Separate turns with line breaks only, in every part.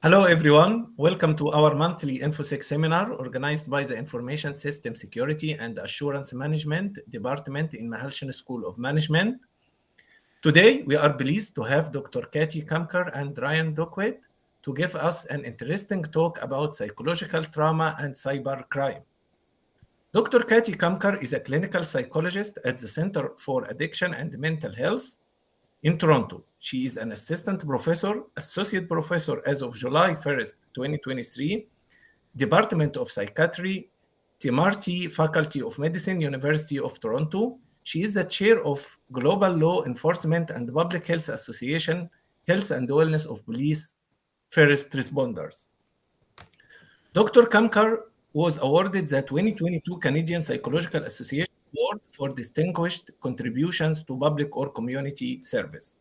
Hello, everyone. Welcome to our monthly InfoSec Seminar organized by the Information System Security and Assurance Management Department in Mahalshan School of Management. Today, we are pleased to have Dr. Katy Kamkar and Ryan Duquette to give us an interesting talk about psychological trauma and cybercrime. Dr. Katy Kamkar is a clinical psychologist at the Center for Addiction and Mental Health in Toronto. She is an assistant professor, associate professor as of July 1st, 2023, Department of Psychiatry, Timarti Faculty of Medicine, University of Toronto. She is the chair of Global Law Enforcement and Public Health Association, Health and Wellness of Police First Responders. Dr. Kamkar was awarded the 2022 Canadian Psychological Association Award for Distinguished Contributions to Public or Community Service.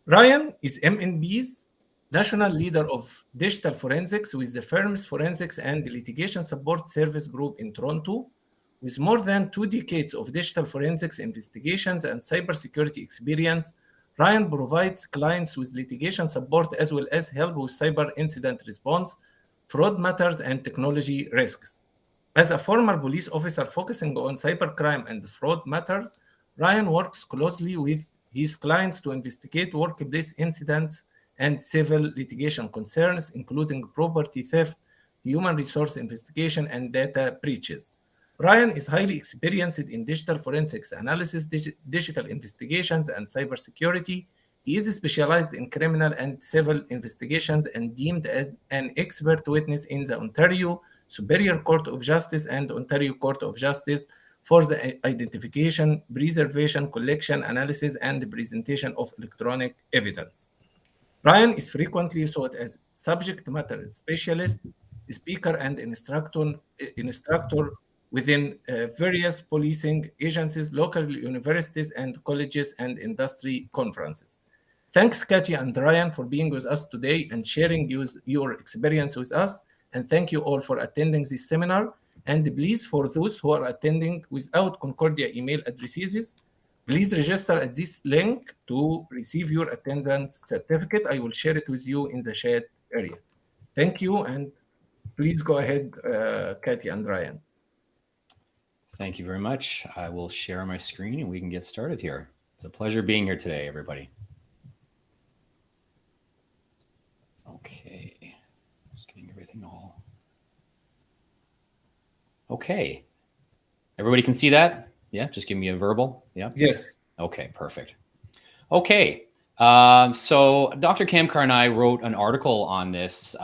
Ryan is MNB's National Leader of Digital Forensics with the firm's Forensics and Litigation Support Service Group in Toronto. With more than 2 decades of digital forensics investigations and cybersecurity experience, Ryan provides clients with litigation support as well as help with cyber incident response, fraud matters, and technology risks. As a former police officer focusing on cybercrime and fraud matters, Ryan works closely with his clients to investigate workplace incidents and civil litigation concerns, including property theft, human resource investigation, and data breaches. Ryan is highly experienced in digital forensics analysis, digital investigations, and cybersecurity. He is specialized in criminal and civil investigations and deemed as an expert witness in the Ontario Superior Court of Justice and Ontario Court of Justice for the identification, preservation, collection, analysis, and presentation of electronic evidence. Ryan is frequently sought as subject matter specialist, speaker, and instructor within various policing agencies, local universities, and colleges and industry conferences. Thanks, Katy and Ryan, for being with us today and sharing your experience with us. And thank you all for attending this seminar. And please, for those who are attending without Concordia email addresses, please register at this link to receive your attendance certificate. I will share it with you in the chat area. Thank you, and please go ahead, Katy and Ryan.
Thank you very much. I will share my screen and we can get started here. It's a pleasure being here today, everybody. Okay, just getting everything all. Okay, everybody can see that? Yeah, just give me a verbal. Yeah.
Yes.
Okay, perfect. Okay, so Dr. Kamkar and I wrote an article on this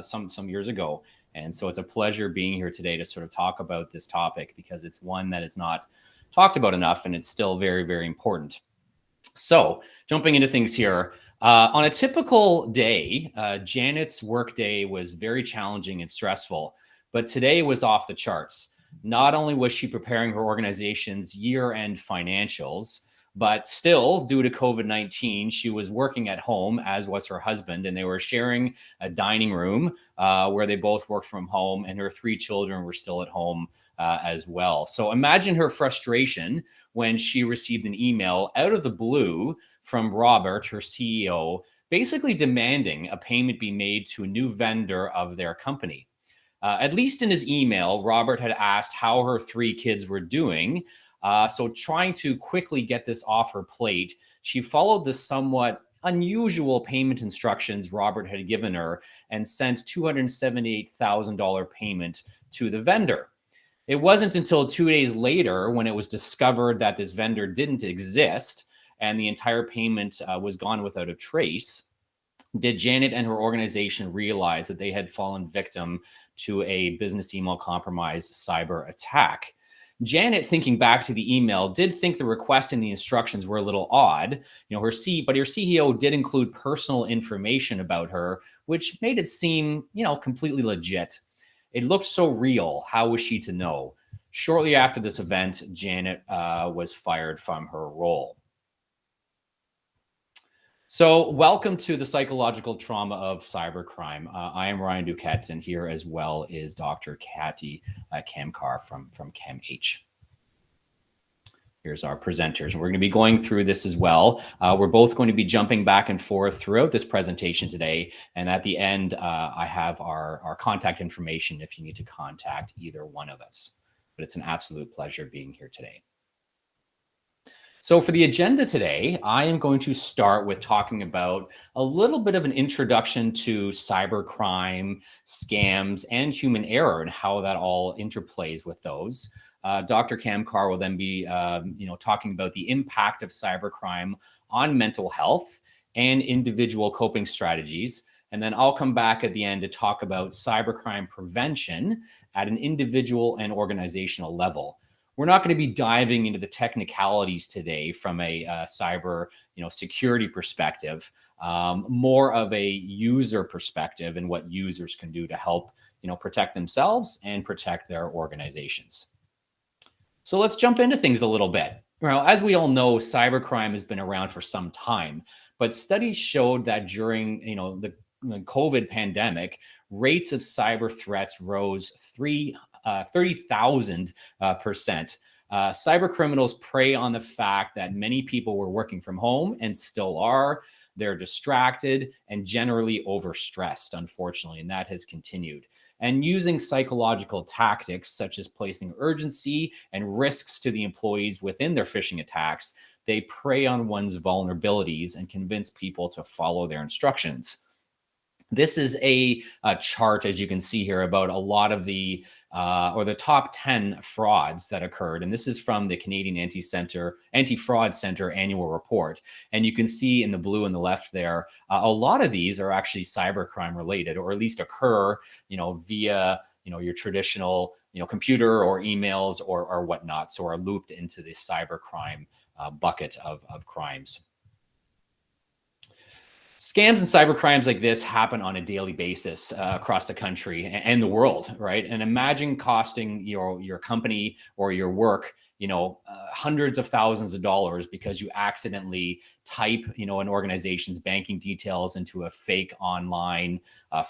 some years ago. And so it's a pleasure being here today to sort of talk about this topic because it's one that is not talked about enough and it's still very, very important. So jumping into things here, on a typical day, Janet's workday was very challenging and stressful, but today was off the charts. Not only was she preparing her organization's year-end financials, but still, due to COVID-19, she was working at home, as was her husband, and they were sharing a dining room where they both worked from home, and her 3 children were still at home as well. So imagine her frustration when she received an email out of the blue from Robert, her CEO, basically demanding a payment be made to a new vendor of their company. At least in his email, Robert had asked how her 3 kids were doing. So trying to quickly get this off her plate, she followed the somewhat unusual payment instructions Robert had given her and sent $278,000 payment to the vendor. It wasn't until 2 days later when it was discovered that this vendor didn't exist and the entire payment was gone without a trace, did Janet and her organization realize that they had fallen victim to a business email compromise cyber attack. Janet, thinking back to the email, did think the request and the instructions were a little odd. But her CEO did include personal information about her, which made it seem, completely legit. It looked so real. How was she to know? Shortly after this event, Janet was fired from her role. So welcome to the psychological trauma of cybercrime. I am Ryan Duquette, and here as well is Dr. Katy Kamkar from CAMH. Here's our presenters. We're going to be going through this as well. We're both going to be jumping back and forth throughout this presentation today. And at the end, I have our contact information if you need to contact either one of us. But it's an absolute pleasure being here today. So for the agenda today, I am going to start with talking about a little bit of an introduction to cybercrime, scams, and human error and how that all interplays with those. Dr. Kamkar will then be talking about the impact of cybercrime on mental health and individual coping strategies. And then I'll come back at the end to talk about cybercrime prevention at an individual and organizational level. We're not going to be diving into the technicalities today from a cyber security perspective, more of a user perspective and what users can do to help protect themselves and protect their organizations. So let's jump into things a little bit. Well, as we all know, cybercrime has been around for some time, but studies showed that during the COVID pandemic, rates of cyber threats rose 30,000%. Cyber criminals prey on the fact that many people were working from home and still are. They're distracted and generally overstressed, unfortunately, and that has continued. And using psychological tactics such as placing urgency and risks to the employees within their phishing attacks, they prey on one's vulnerabilities and convince people to follow their instructions. This is a chart, as you can see here, about a lot of the top 10 frauds that occurred. And this is from the Canadian Anti-Fraud Center annual report. And you can see in the blue on the left there, a lot of these are actually cybercrime related, or at least occur, via, your traditional, computer or emails or whatnot. So are looped into the cybercrime bucket of crimes. Scams and cybercrimes like this happen on a daily basis across the country and the world, right? And imagine costing your company or your work, hundreds of thousands of dollars because you accidentally type, an organization's banking details into a fake online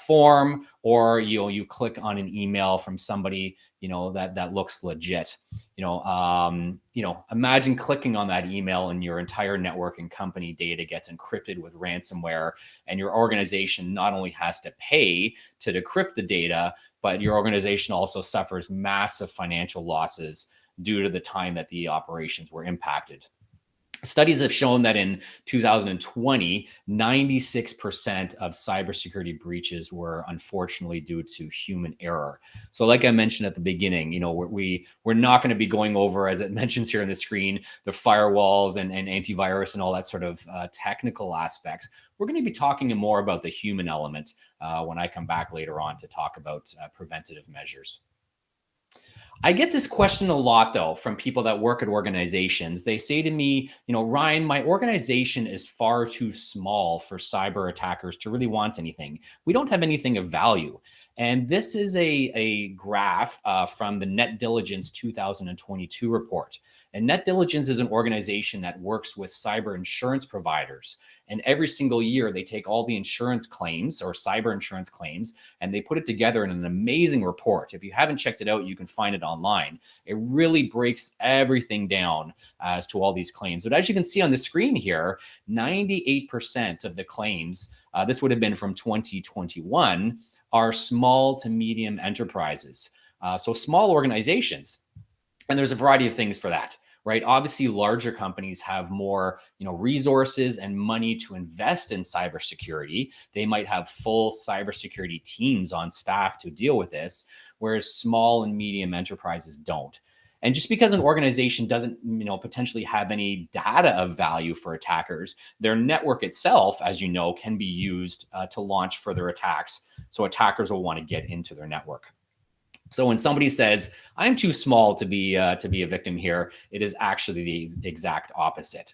form, or you click on an email from somebody that looks legit. Imagine clicking on that email and your entire network and company data gets encrypted with ransomware, and your organization not only has to pay to decrypt the data, but your organization also suffers massive financial losses due to the time that the operations were impacted. Studies have shown that in 2020, 96% of cybersecurity breaches were unfortunately due to human error. So like I mentioned at the beginning, we're not going to be going over, as it mentions here on the screen, the firewalls and antivirus and all that sort of technical aspects. We're going to be talking more about the human element when I come back later on to talk about preventative measures. I get this question a lot, though, from people that work at organizations. They say to me, Ryan, my organization is far too small for cyber attackers to really want anything. We don't have anything of value. And this is a graph from the Net Diligence 2022 report. And Net Diligence is an organization that works with cyber insurance providers. And every single year, they take all the insurance claims or cyber insurance claims, and they put it together in an amazing report. If you haven't checked it out, you can find it online. It really breaks everything down as to all these claims. But as you can see on the screen here, 98% of the claims, this would have been from 2021, are small to medium enterprises. So small organizations. And there's a variety of things for that, right? Obviously, larger companies have more, resources and money to invest in cybersecurity. They might have full cybersecurity teams on staff to deal with this, whereas small and medium enterprises don't. And just because an organization doesn't, potentially have any data of value for attackers, their network itself, as you know, can be used to launch further attacks. So attackers will want to get into their network. So when somebody says, I'm too small to be a victim here, it is actually the exact opposite.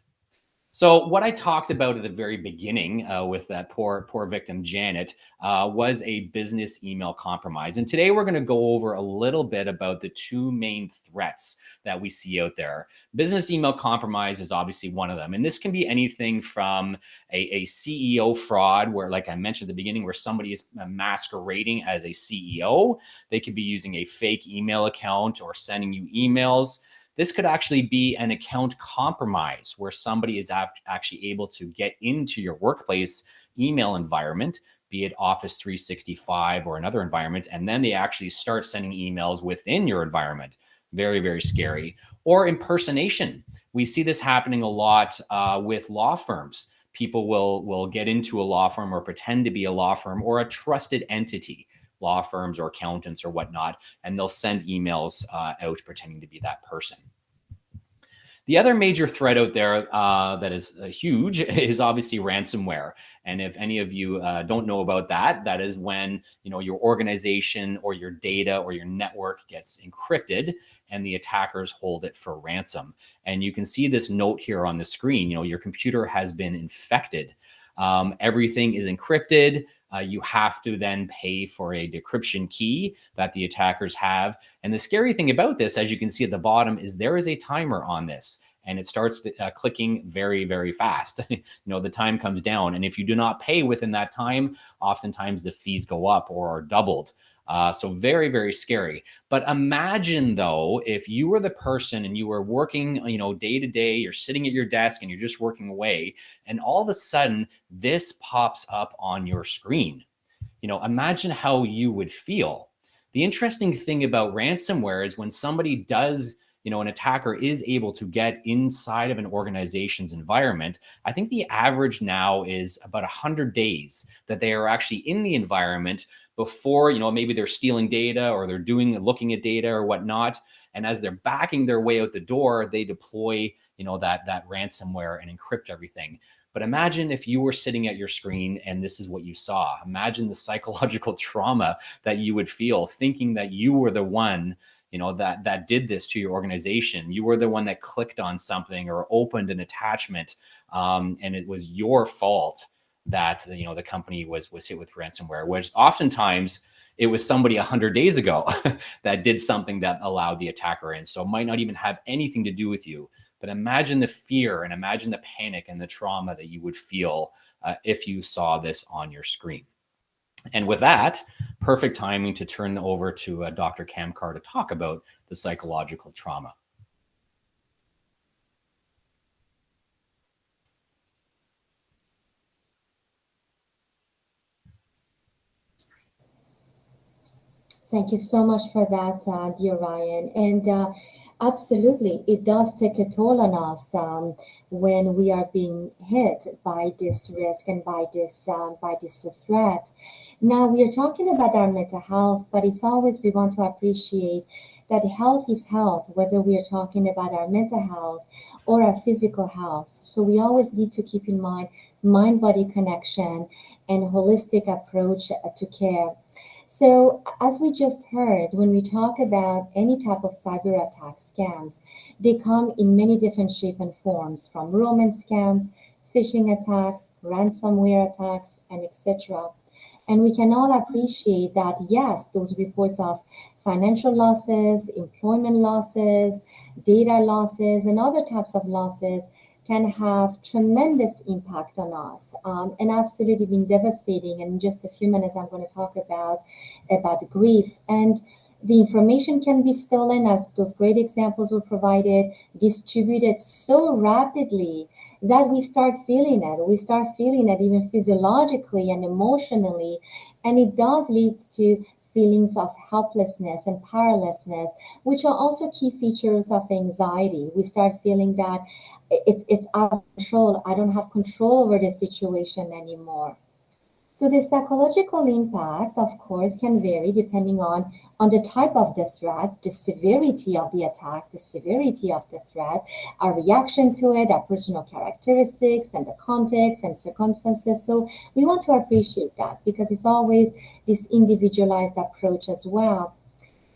So what I talked about at the very beginning with that poor victim, Janet, was a business email compromise. And today we're going to go over a little bit about the two main threats that we see out there. Business email compromise is obviously one of them. And this can be anything from a CEO fraud, where, like I mentioned at the beginning, where somebody is masquerading as a CEO. They could be using a fake email account or sending you emails. This could actually be an account compromise where somebody is actually able to get into your workplace email environment, be it Office 365 or another environment, and then they actually start sending emails within your environment. Very, very scary. Or impersonation. We see this happening a lot with law firms. People will get into a law firm or pretend to be a law firm or a trusted entity, law firms or accountants or whatnot, and they'll send emails out pretending to be that person. The other major threat out there that is huge is obviously ransomware. And if any of you don't know about that, that is when your organization or your data or your network gets encrypted and the attackers hold it for ransom. And you can see this note here on the screen. Your computer has been infected. Everything is encrypted. You have to then pay for a decryption key that the attackers have. And the scary thing about this, as you can see at the bottom, is there is a timer on this, and it starts clicking very, very fast. The time comes down. And if you do not pay within that time, oftentimes the fees go up or are doubled. So very, very scary. But imagine, though, if you were the person and you were working, day to day, you're sitting at your desk and you're just working away, and all of a sudden this pops up on your screen. Imagine how you would feel. The interesting thing about ransomware is when somebody does, an attacker is able to get inside of an organization's environment, I think the average now is about 100 days that they are actually in the environment before, maybe they're stealing data or they're looking at data or whatnot. And as they're backing their way out the door, they deploy, that ransomware and encrypt everything. But imagine if you were sitting at your screen and this is what you saw. Imagine the psychological trauma that you would feel thinking that you were the one, that did this to your organization. You were the one that clicked on something or opened an attachment, and it was your fault that the company was hit with ransomware, which oftentimes it was somebody 100 days ago that did something that allowed the attacker in. So it might not even have anything to do with you. But imagine the fear and imagine the panic and the trauma that you would feel if you saw this on your screen. And with that, perfect timing to turn over to Dr. Kamkar to talk about the psychological trauma.
Thank you so much for that, dear Ryan. And absolutely, it does take a toll on us when we are being hit by this risk and by this threat. Now we are talking about our mental health, but it's always we want to appreciate that health is health, whether we are talking about our mental health or our physical health. So we always need to keep in mind-body connection and holistic approach to care. So, as we just heard, when we talk about any type of cyber attack scams, they come in many different shapes and forms, from romance scams, phishing attacks, ransomware attacks, and etc. And we can all appreciate that, yes, those reports of financial losses, employment losses, data losses, and other types of losses can have tremendous impact on us, and absolutely been devastating. And in just a few minutes, I'm going to talk about grief. And the information can be stolen, as those great examples were provided, distributed so rapidly that we start feeling it. We start feeling it even physiologically and emotionally. And it does lead to feelings of helplessness and powerlessness, which are also key features of anxiety. We start feeling that it's out of control. I don't have control over the situation anymore. So the psychological impact, of course, can vary depending on the type of the threat, the severity of the attack, the severity of the threat, our reaction to it, our personal characteristics, and the context and circumstances. So we want to appreciate that because it's always this individualized approach as well.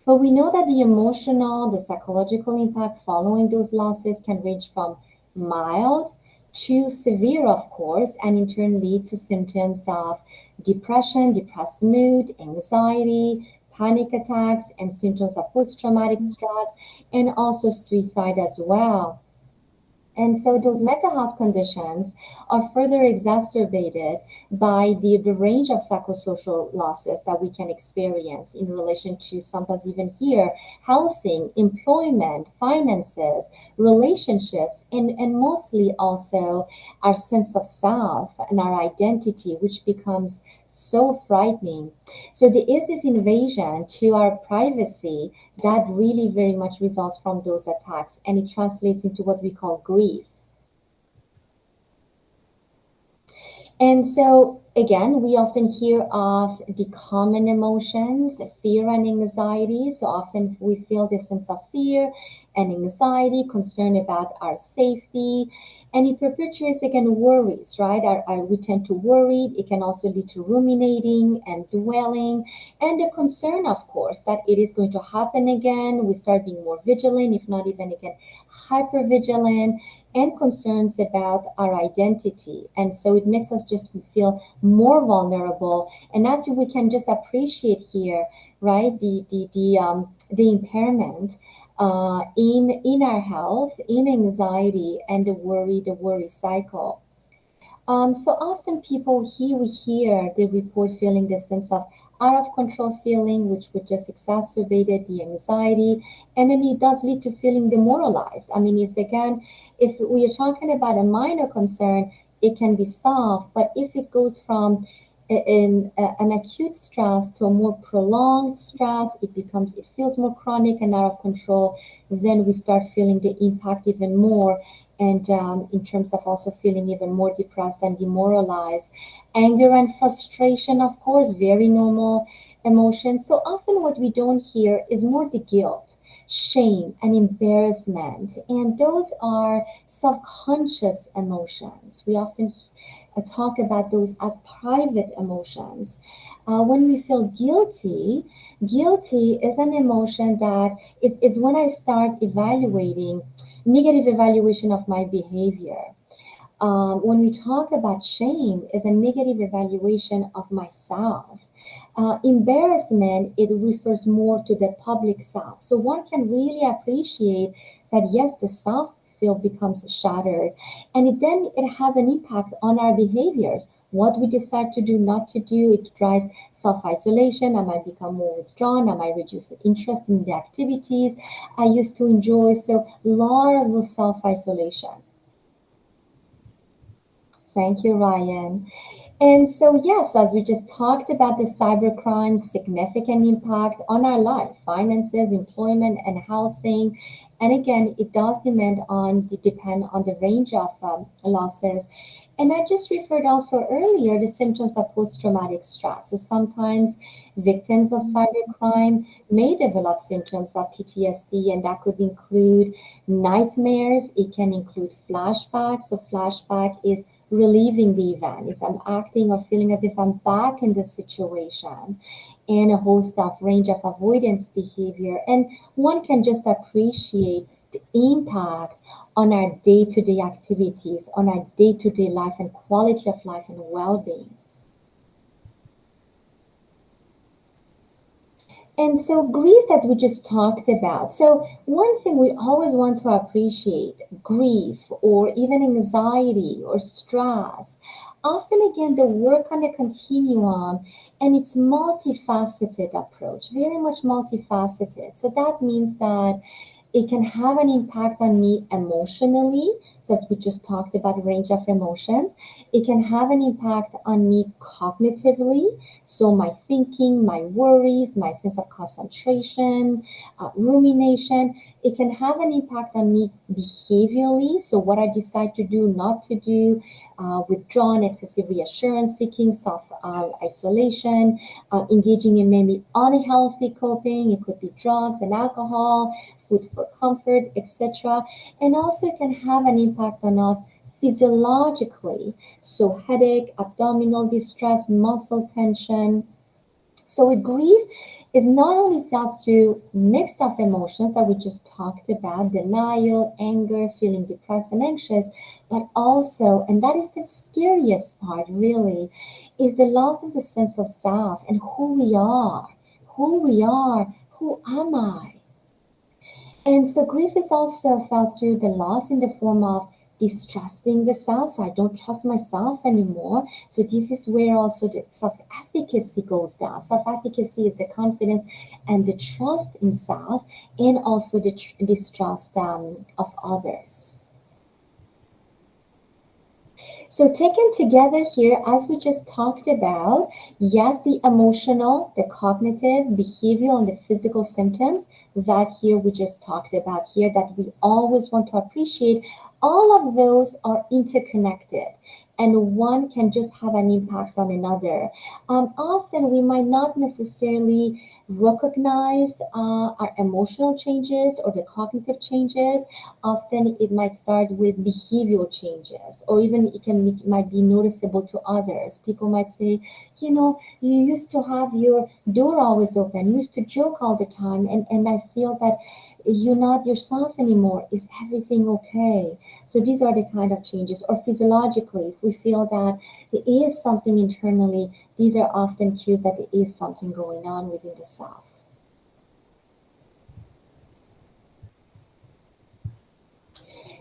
But we know that the emotional, the psychological impact following those losses can range from mild to severe, of course, and in turn lead to symptoms of depression, depressed mood, anxiety, panic attacks, and symptoms of post-traumatic stress, and also suicide as well. And so those mental health conditions are further exacerbated by the range of psychosocial losses that we can experience in relation to sometimes even here housing, employment, finances, relationships, and mostly also our sense of self and our identity, which becomes so frightening. So there is this invasion to our privacy that really very much results from those attacks, and it translates into what we call grief. And so, again, we often hear of the common emotions, fear and anxiety. So often we feel this sense of fear and anxiety, concern about our safety, and it perpetuates again worries, right? We tend to worry. It can also lead to ruminating and dwelling, and the concern, of course, that it is going to happen again. We start being more vigilant, if not even again hyper vigilant, and concerns about our identity. And so it makes us just feel more vulnerable. And as we can just appreciate here, right, the impairment in our health, in anxiety, and the worry cycle. So often people here we hear they report feeling this sense of out of control feeling, which would just exacerbated the anxiety, and then it does lead to feeling demoralized. I mean, it's again, if we are talking about a minor concern, it can be solved, but if it goes from an acute stress to a more prolonged stress, it feels more chronic and out of control. Then we start feeling the impact even more, and in terms of also feeling even more depressed and demoralized. Anger and frustration, of course, very normal emotions. So often what we don't hear is more the guilt, shame, and embarrassment. And those are self-conscious emotions. We often talk about those as private emotions. When we feel guilty, guilty is an emotion that is when I start evaluating negative evaluation of my behavior. When we talk about shame, is a negative evaluation of myself. Embarrassment, it refers more to the public self. So one can really appreciate that yes, the self feel becomes shattered, and then it has an impact on our behaviors. What we decide to do, not to do, it drives self-isolation. I might become more withdrawn. I might reduce interest in the activities I used to enjoy. So a lot of self-isolation. Thank you, Ryan. And so, yes, as we just talked about the cybercrime significant impact on our life, finances, employment, and housing. And again, it does depend on the range of losses. And I just referred also earlier the symptoms of post-traumatic stress. So sometimes victims of cybercrime may develop symptoms of PTSD, and that could include nightmares. It can include flashbacks. So flashback is reliving the event, is I'm acting or feeling as if I'm back in the situation, and a host of range of avoidance behavior. And one can just appreciate the impact on our day-to-day activities, on our day-to-day life and quality of life and well-being. And so grief that we just talked about. So one thing we always want to appreciate, grief or even anxiety or stress, often again the work on a continuum, and it's multifaceted approach, very much multifaceted. So that means that it can have an impact on me emotionally, so as we just talked about a range of emotions. It can have an impact on me cognitively, so my thinking, my worries, my sense of concentration, rumination. It can have an impact on me behaviorally, so what I decide to do, not to do, withdrawn, excessive reassurance seeking, self isolation, engaging in maybe unhealthy coping. It could be drugs and alcohol, food for comfort, etc. And also it can have an impact on us physiologically. So headache, abdominal distress, muscle tension. So with grief is not only felt through mixed of emotions that we just talked about, denial, anger, feeling depressed and anxious, but also, and that is the scariest part really, is the loss of the sense of self and who we are, who am I? And so grief is also felt through the loss in the form of distrusting the self. So I don't trust myself anymore. So this is where also the self-efficacy goes down. Self-efficacy is the confidence and the trust in self, and also the distrust of others. So taken together here, as we just talked about, yes, the emotional, the cognitive, behavioral, and the physical symptoms that here we just talked about here that we always want to appreciate, all of those are interconnected. And one can just have an impact on another. Often we might not necessarily recognize our emotional changes or the cognitive changes. Often it might start with behavioral changes, or even it might be noticeable to others. People might say, you used to have your door always open, you used to joke all the time, and I feel that you're not yourself anymore. Is everything okay? So these are the kind of changes. Or physiologically, if we feel that there is something internally, these are often cues that there is something going on within the self.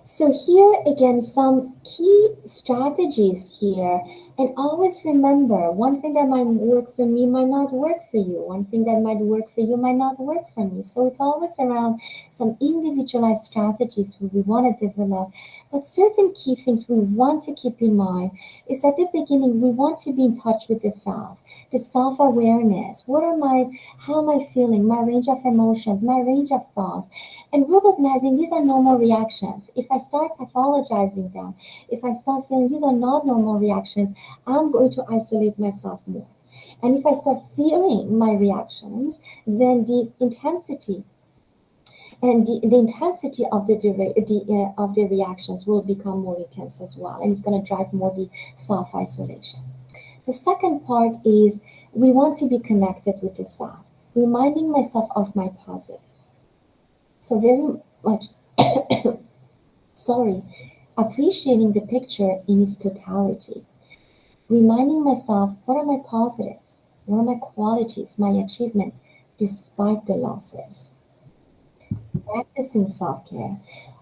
So here again, some key strategies here. And always remember, one thing that might work for me might not work for you. One thing that might work for you might not work for me. So it's always around some individualized strategies we want to develop. But certain key things we want to keep in mind is at the beginning, we want to be in touch with the self. The self-awareness. How am I feeling? My range of emotions, my range of thoughts. And recognizing these are normal reactions. If I start pathologizing them, if I start feeling these are not normal reactions, I'm going to isolate myself more. And if I start feeling my reactions, then the intensity of the reactions will become more intense as well, and it's going to drive more the self-isolation. The second part is we want to be connected with the self, reminding myself of my positives. So very much, appreciating the picture in its totality. Reminding myself, what are my positives? What are my qualities, my achievement, despite the losses? Practicing self-care.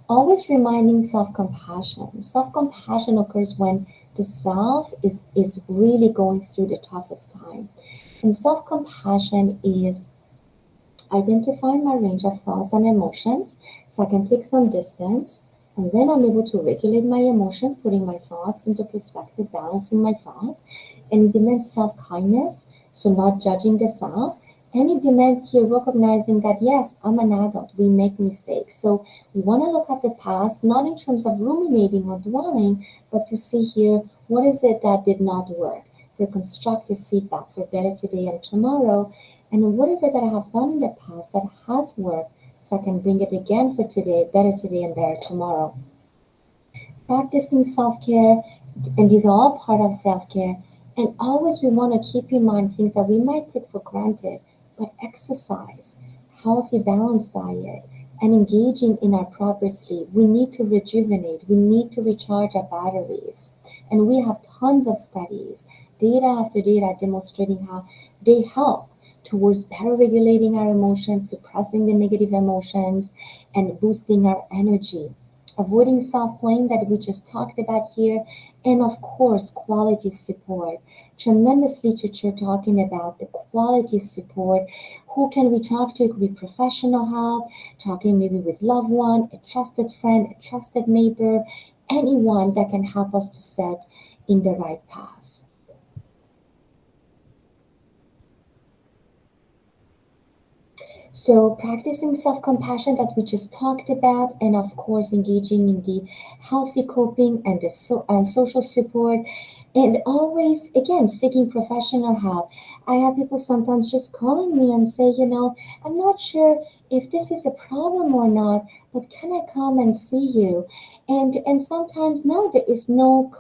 Always reminding self-compassion. Self-compassion occurs when the self is really going through the toughest time. And self-compassion is identifying my range of thoughts and emotions so I can take some distance, and then I'm able to regulate my emotions, putting my thoughts into perspective, balancing my thoughts. And it demands self-kindness, so not judging the self. And it demands here recognizing that, yes, I'm an adult, we make mistakes. So we want to look at the past, not in terms of ruminating or dwelling, but to see here, what is it that did not work? For constructive feedback for better today and tomorrow. And what is it that I have done in the past that has worked so I can bring it again for today, and better tomorrow. Practicing self-care, and these are all part of self-care. And always we want to keep in mind things that we might take for granted, but exercise, healthy, balanced diet, and engaging in our proper sleep. We need to rejuvenate. We need to recharge our batteries. And we have tons of studies, data after data demonstrating how they help towards better regulating our emotions, suppressing the negative emotions, and boosting our energy. Avoiding self-blame that we just talked about here, and of course, quality support. Tremendous literature talking about the quality support. Who can we talk to? It could be professional help, talking maybe with loved one, a trusted friend, a trusted neighbor, anyone that can help us to set in the right path. So practicing self-compassion that we just talked about, and of course engaging in the healthy coping and the social support, and always again seeking professional help. I have people sometimes just calling me and say, I'm not sure if this is a problem or not, but can I come and see you? And sometimes no, there is no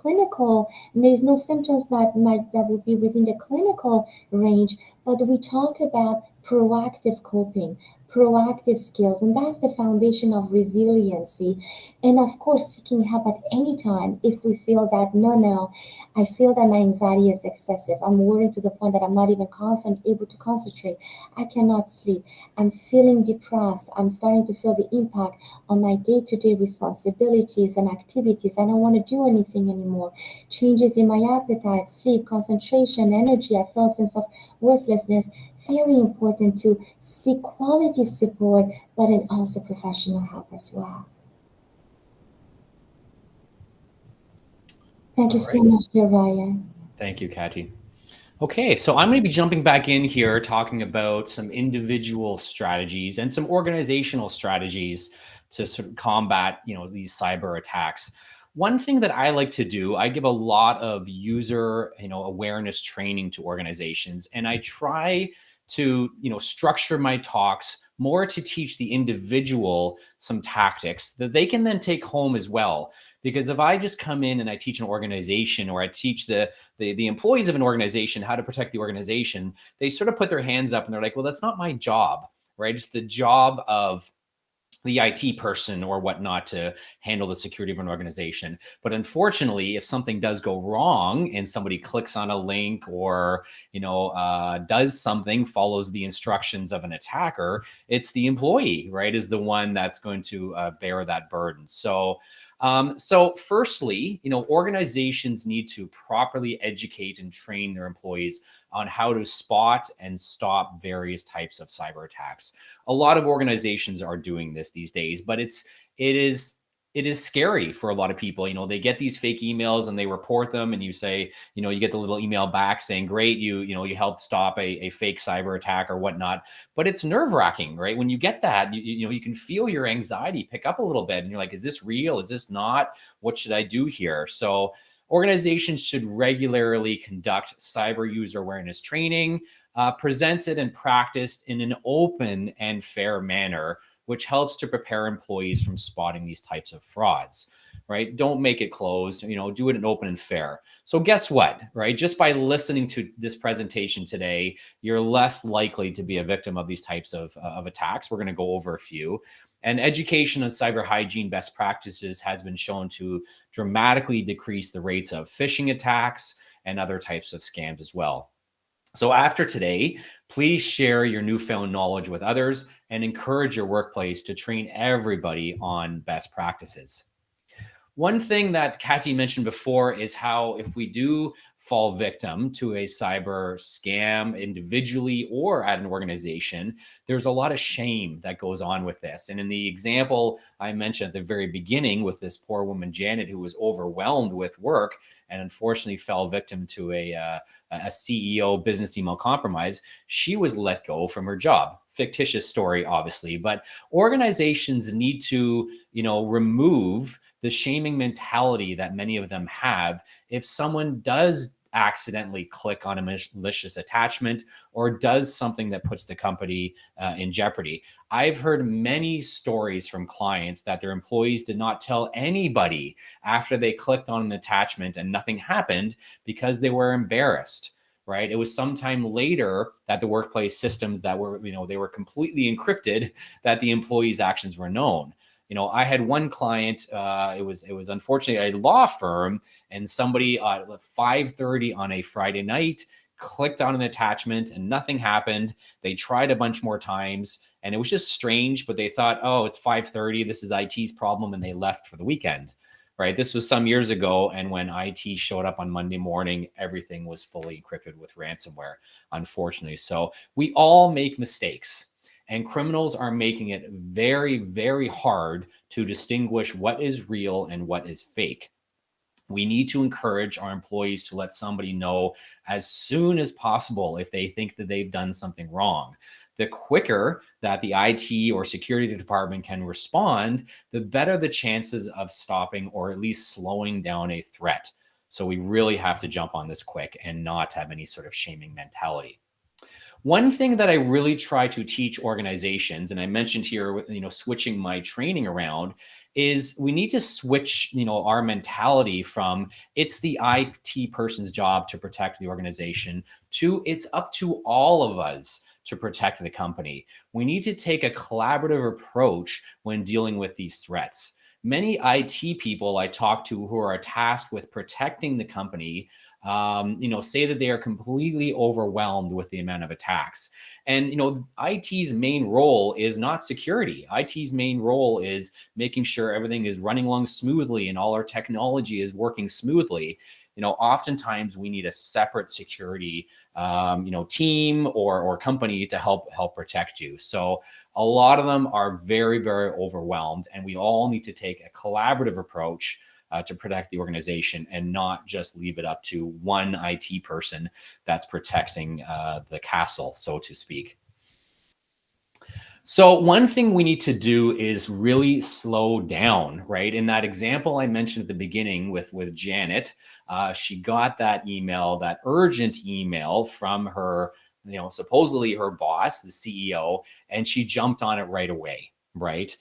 symptoms that would be within the clinical range, but we talk about proactive coping, proactive skills, and that's the foundation of resiliency. And of course, seeking help at any time if we feel that no, I feel that my anxiety is excessive. I'm worried to the point that I'm not even able to concentrate. I cannot sleep. I'm feeling depressed. I'm starting to feel the impact on my day-to-day responsibilities and activities. I don't want to do anything anymore. Changes in my appetite, sleep, concentration, energy. I feel a sense of worthlessness. Very important to seek quality support, but then also professional help as well. Thank you
All
so
right.
much, dear Ryan.
Thank you, Katy. Okay, so I'm going to be jumping back in here talking about some individual strategies and some organizational strategies to sort of combat, these cyber attacks. One thing that I like to do, I give a lot of user, awareness training to organizations, and I try to, structure my talks more to teach the individual some tactics that they can then take home as well. Because if I just come in and I teach an organization, or I teach the employees of an organization how to protect the organization, they sort of put their hands up and they're like, well, that's not my job, right? It's the job of the IT person or whatnot to handle the security of an organization. But unfortunately, if something does go wrong and somebody clicks on a link or does something, follows the instructions of an attacker, it's the employee, right, is the one that's going to bear that burden. So firstly, organizations need to properly educate and train their employees on how to spot and stop various types of cyber attacks. A lot of organizations are doing this these days, but it is scary for a lot of people. They get these fake emails and they report them, and you say, you get the little email back saying, great, you helped stop a fake cyber attack or whatnot. But it's nerve-wracking, right? When you get that, you can feel your anxiety pick up a little bit, and you're like, is this real? Is this not? What should I do here? So organizations should regularly conduct cyber user awareness training, presented and practiced in an open and fair manner, which helps to prepare employees from spotting these types of frauds, right? Don't make it closed, do it in open and fair. So guess what, right? Just by listening to this presentation today, you're less likely to be a victim of these types of attacks. We're going to go over a few. And education on cyber hygiene best practices has been shown to dramatically decrease the rates of phishing attacks and other types of scams as well. So after today, please share your newfound knowledge with others and encourage your workplace to train everybody on best practices. One thing that Katy mentioned before is how if we do fall victim to a cyber scam individually or at an organization, there's a lot of shame that goes on with this. And in the example I mentioned at the very beginning with this poor woman, Janet, who was overwhelmed with work and unfortunately fell victim to a CEO business email compromise, she was let go from her job. Fictitious story, obviously, but organizations need to, remove the shaming mentality that many of them have if someone does accidentally click on a malicious attachment or does something that puts the company in jeopardy. I've heard many stories from clients that their employees did not tell anybody after they clicked on an attachment and nothing happened because they were embarrassed. Right. It was sometime later that the workplace systems that were, they were completely encrypted, that the employees' actions were known. I had one client, it was unfortunately a law firm, and somebody at 5:30 on a Friday night clicked on an attachment and nothing happened. They tried a bunch more times and it was just strange, but they thought, oh, it's 5:30. This is IT's problem. And they left for the weekend. Right. This was some years ago. And when IT showed up on Monday morning, everything was fully encrypted with ransomware, unfortunately. So we all make mistakes, and criminals are making it very, very hard to distinguish what is real and what is fake. We need to encourage our employees to let somebody know as soon as possible if they think that they've done something wrong. The quicker that the IT or security department can respond, the better the chances of stopping or at least slowing down a threat. So we really have to jump on this quick and not have any sort of shaming mentality. One thing that I really try to teach organizations, and I mentioned here with, switching my training around, is we need to switch, our mentality from it's the IT person's job to protect the organization to it's up to all of us to protect the company. We need to take a collaborative approach when dealing with these threats. Many IT people I talk to who are tasked with protecting the company, say that they are completely overwhelmed with the amount of attacks. And, IT's main role is not security. IT's main role is making sure everything is running along smoothly and all our technology is working smoothly. Oftentimes we need a separate security, team or company to help protect you. So a lot of them are very, very overwhelmed, and we all need to take a collaborative approach to protect the organization and not just leave it up to one IT person that's protecting the castle, so to speak. So one thing we need to do is really slow down, right? In that example I mentioned at the beginning with Janet, she got that email, that urgent email from her, supposedly her boss, the CEO, and she jumped on it right away, right?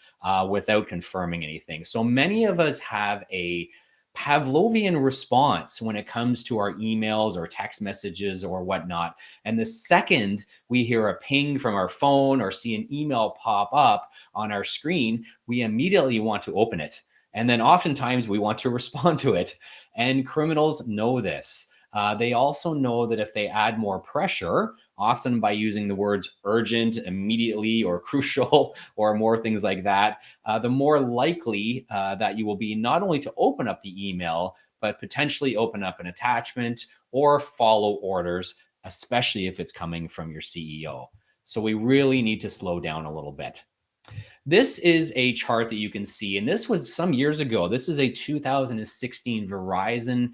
Without confirming anything. So many of us have a Pavlovian response when it comes to our emails or text messages or whatnot. And the second we hear a ping from our phone or see an email pop up on our screen, we immediately want to open it. And then oftentimes we want to respond to it. And criminals know this. They also know that if they add more pressure, often by using the words urgent, immediately, or crucial, or more things like that, the more likely that you will be not only to open up the email, but potentially open up an attachment or follow orders, especially if it's coming from your CEO. So we really need to slow down a little bit. This is a chart that you can see, and this was some years ago. This is a 2016 Verizon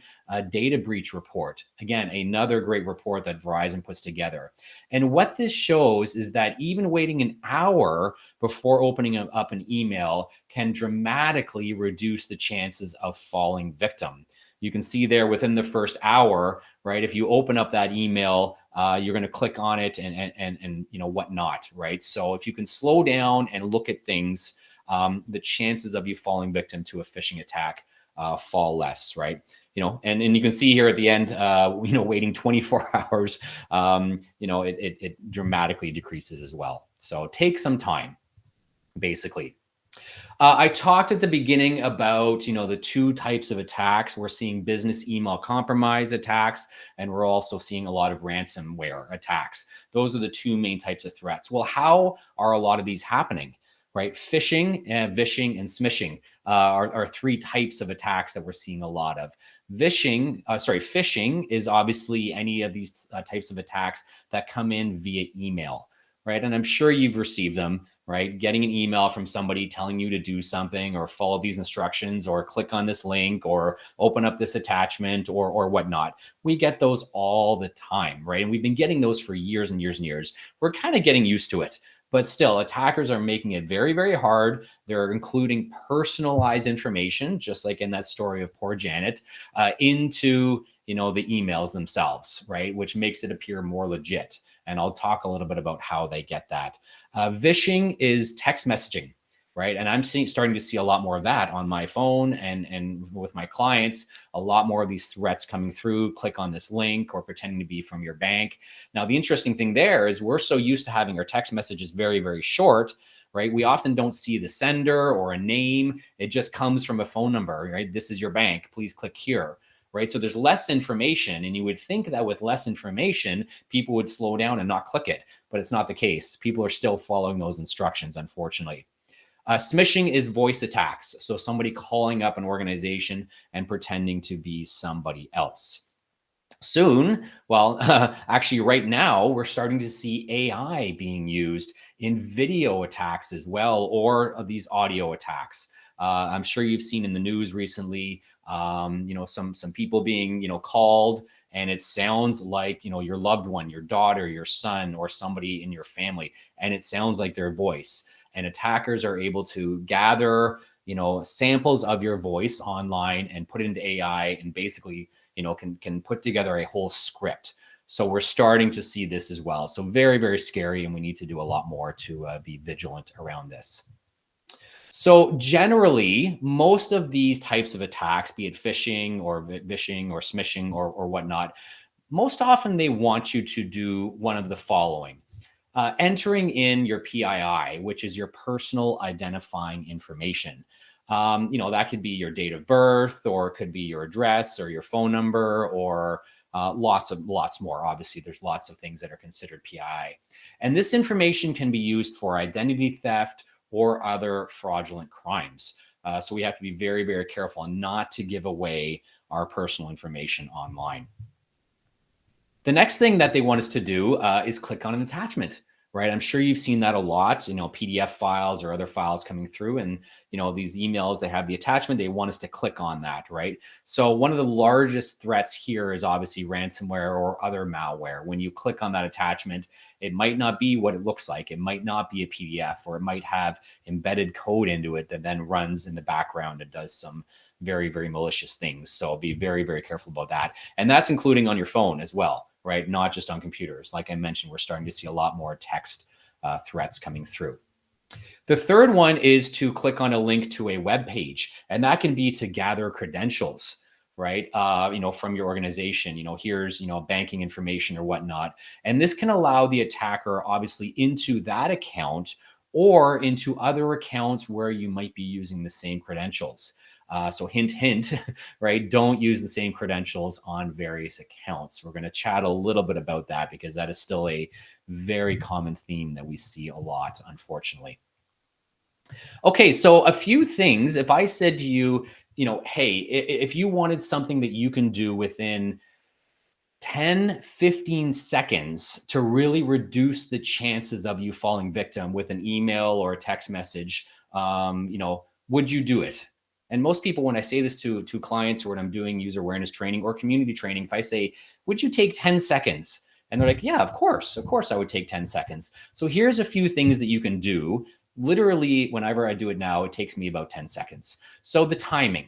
data breach report. Again, another great report that Verizon puts together. And what this shows is that even waiting an hour before opening up an email can dramatically reduce the chances of falling victim. You can see there within the first hour, right? If you open up that email, you're going to click on it and whatnot, right? So if you can slow down and look at things, the chances of you falling victim to a phishing attack fall less, right? And you can see here at the end, waiting 24 hours, it dramatically decreases as well. So take some time, basically. I talked at the beginning about, the two types of attacks. We're seeing business email compromise attacks, and we're also seeing a lot of ransomware attacks. Those are the two main types of threats. Well, how are a lot of these happening, right? Phishing, vishing, and smishing are three types of attacks that we're seeing a lot of. Phishing is obviously any of these types of attacks that come in via email, right? And I'm sure you've received them, right? Getting an email from somebody telling you to do something or follow these instructions or click on this link or open up this attachment or whatnot. We get those all the time, right? And we've been getting those for years and years and years. We're kind of getting used to it. But still, attackers are making it very, very hard. They're including personalized information, just like in that story of poor Janet, into the emails themselves, right? Which makes it appear more legit. And I'll talk a little bit about how they get that. Vishing is text messaging, right? And I'm starting to see a lot more of that on my phone and with my clients, a lot more of these threats coming through. Click on this link or pretending to be from your bank. Now, the interesting thing there is we're so used to having our text messages very, very short, right? We often don't see the sender or a name. It just comes from a phone number, right? This is your bank. Please click here. Right? So there's less information, and you would think that with less information, people would slow down and not click it, but it's not the case. People are still following those instructions, unfortunately. Smishing is voice attacks. So somebody calling up an organization and pretending to be somebody else. Soon, actually right now, we're starting to see AI being used in video attacks as well, or these audio attacks. I'm sure you've seen in the news recently, some people being, called, and it sounds like, your loved one, your daughter, your son, or somebody in your family, and it sounds like their voice. And attackers are able to gather, samples of your voice online and put it into AI and basically, can put together a whole script. So we're starting to see this as well. So very, very scary. And we need to do a lot more to be vigilant around this. So generally, most of these types of attacks, be it phishing or vishing or smishing or whatnot, most often they want you to do one of the following. entering in your PII, which is your personal identifying information. That could be your date of birth, or it could be your address or your phone number, or lots more. Obviously, there's lots of things that are considered PII. And this information can be used for identity theft or other fraudulent crimes. So we have to be very, very careful not to give away our personal information online. The next thing that they want us to do is click on an attachment, right? I'm sure you've seen that a lot, PDF files or other files coming through, and, these emails, they have the attachment, they want us to click on that, right? So one of the largest threats here is obviously ransomware or other malware. When you click on that attachment, it might not be what it looks like. It might not be a PDF, or it might have embedded code into it that then runs in the background and does some very, very malicious things. So be very, very careful about that. And that's including on your phone as well, right? Not just on computers. Like I mentioned, we're starting to see a lot more text threats coming through. The third one is to click on a link to a web page, and that can be to gather credentials, right? From your organization. Here's banking information or whatnot, and this can allow the attacker obviously into that account or into other accounts where you might be using the same credentials. So hint, hint, right? Don't use the same credentials on various accounts. We're going to chat a little bit about that because that is still a very common theme that we see a lot, unfortunately. Okay, so a few things. If I said to you, hey, if you wanted something that you can do within 10, 15 seconds to really reduce the chances of you falling victim with an email or a text message, would you do it? And most people, when I say this to clients, or when I'm doing user awareness training or community training, if I say, would you take 10 seconds? And they're like, yeah, of course I would take 10 seconds. So here's a few things that you can do. Literally, whenever I do it now, it takes me about 10 seconds. So the timing,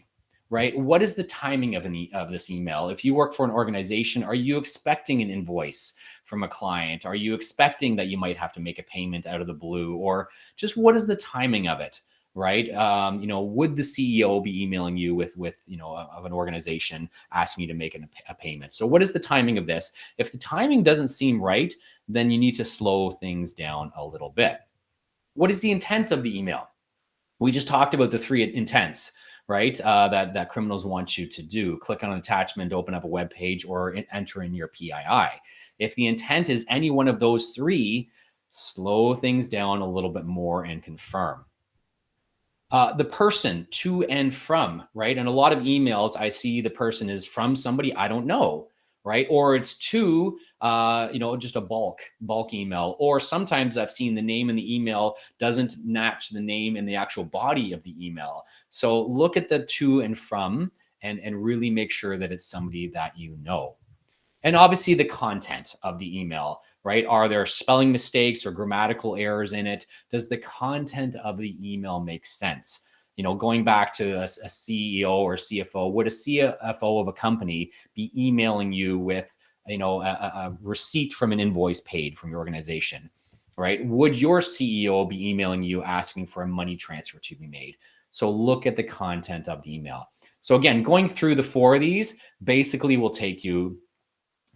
right? What is the timing of this email? If you work for an organization, are you expecting an invoice from a client? Are you expecting that you might have to make a payment out of the blue? Or just what is the timing of it? Right? Would the CEO be emailing you with of an organization asking you to make a payment? So what is the timing of this? If the timing doesn't seem right, then you need to slow things down a little bit. What is the intent of the email? We just talked about the three intents, right? That criminals want you to do. Click on an attachment, open up a web page, or enter in your PII. If the intent is any one of those three, slow things down a little bit more and confirm. The person to and from, right? And a lot of emails, I see the person is from somebody I don't know, right? Or it's to, just a bulk email. Or sometimes I've seen the name in the email doesn't match the name in the actual body of the email. So look at the to and from and really make sure that it's somebody that you know. And obviously the content of the email, right? Are there spelling mistakes or grammatical errors in it? Does the content of the email make sense? Going back to a CEO or CFO, would a CFO of a company be emailing you with, a receipt from an invoice paid from your organization, right? Would your CEO be emailing you asking for a money transfer to be made? So look at the content of the email. So again, going through the four of these basically will take you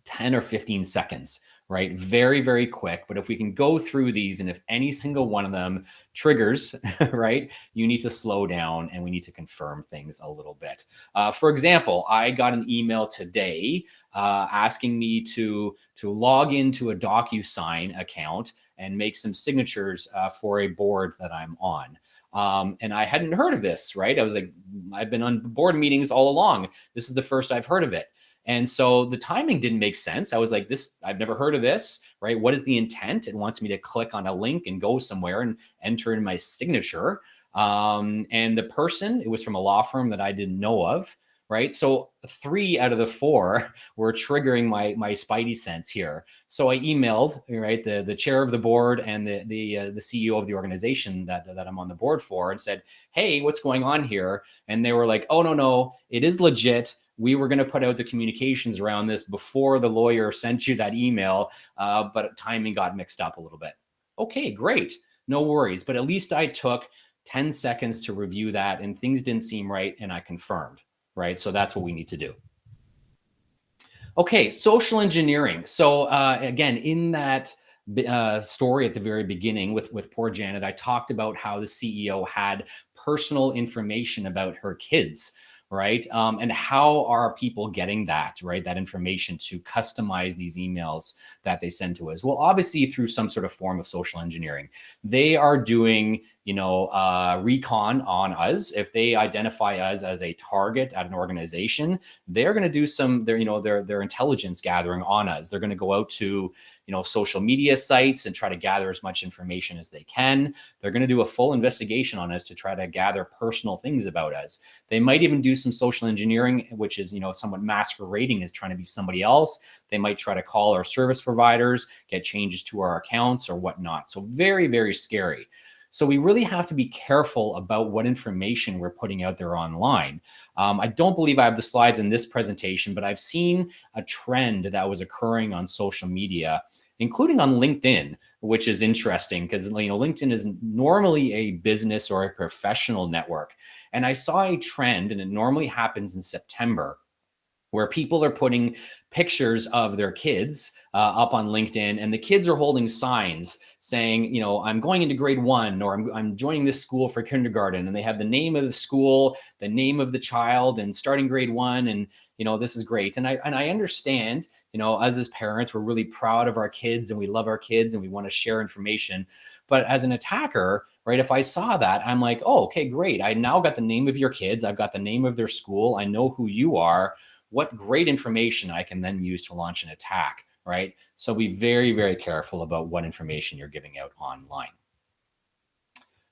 10 or 15 seconds, right? Very, very quick. But if we can go through these, and if any single one of them triggers, right, you need to slow down and we need to confirm things a little bit. For example, I got an email today asking me to log into a DocuSign account and make some signatures for a board that I'm on. And I hadn't heard of this, right? I was like, I've been on board meetings all along. This is the first I've heard of it. And so the timing didn't make sense. I was like, I've never heard of this, right? What is the intent? It wants me to click on a link and go somewhere and enter in my signature. And the person, it was from a law firm that I didn't know of, right? So 3 out of the 4 were triggering my spidey sense here. So I emailed, right, the chair of the board and the CEO of the organization that I'm on the board for, and said, hey, what's going on here? And they were like, oh, no, it is legit. We were going to put out the communications around this before the lawyer sent you that email, but timing got mixed up a little bit. Okay, great. No worries. But at least I took 10 seconds to review that and things didn't seem right and I confirmed, right? So that's what we need to do. Okay, social engineering. So again, in that story at the very beginning with poor Janet, I talked about how the CEO had personal information about her kids, right? And how are people getting that, right? That information to customize these emails that they send to us? Well, obviously through some sort of form of social engineering. They are doing, recon on us. If they identify us as a target at an organization, they're going to do their intelligence gathering on us. They're going to go out to, social media sites and try to gather as much information as they can. They're going to do a full investigation on us to try to gather personal things about us. They might even do some social engineering, which is, somewhat masquerading as trying to be somebody else. They might try to call our service providers, get changes to our accounts or whatnot. So very, very scary. So we really have to be careful about what information we're putting out there online. I don't believe I have the slides in this presentation, but I've seen a trend that was occurring on social media, including on LinkedIn, which is interesting because LinkedIn is normally a business or a professional network. And I saw a trend, and it normally happens in September, where people are putting pictures of their kids up on LinkedIn, and the kids are holding signs saying, I'm going into grade 1, or I'm joining this school for kindergarten, and they have the name of the school, the name of the child, and starting grade 1, and this is great. And I understand, us as parents, we're really proud of our kids and we love our kids and we want to share information. But as an attacker, right, if I saw that, I'm like, oh, okay, great. I now got the name of your kids. I've got the name of their school. I know who you are. What great information I can then use to launch an attack, right? So be very, very careful about what information you're giving out online.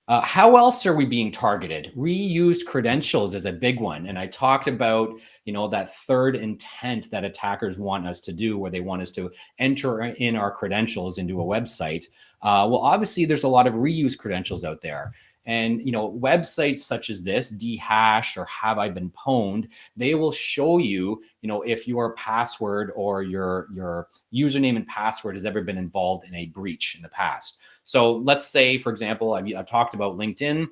How else are we being targeted? Reused credentials is a big one. And I talked about, that third intent that attackers want us to do, where they want us to enter in our credentials into a website. Well, obviously there's a lot of reused credentials out there. And, websites such as this, Dehashed or Have I Been Pwned, they will show you, if your password or your username and password has ever been involved in a breach in the past. So let's say, for example, I've talked about LinkedIn.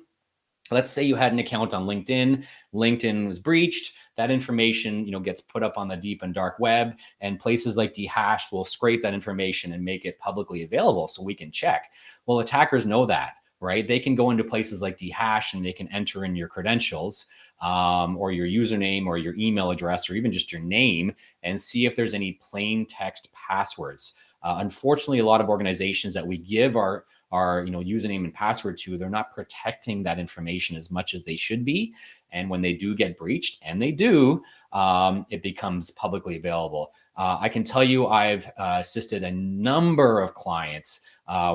Let's say you had an account on LinkedIn. LinkedIn was breached. That information, gets put up on the deep and dark web, and places like Dehashed will scrape that information and make it publicly available so we can check. Well, attackers know that. Right? They can go into places like Dehashed and they can enter in your credentials or your username or your email address or even just your name and see if there's any plain text passwords. Unfortunately, a lot of organizations that we give our username and password to, they're not protecting that information as much as they should be. And when they do get breached, and they do, it becomes publicly available. I can tell you I've assisted a number of clients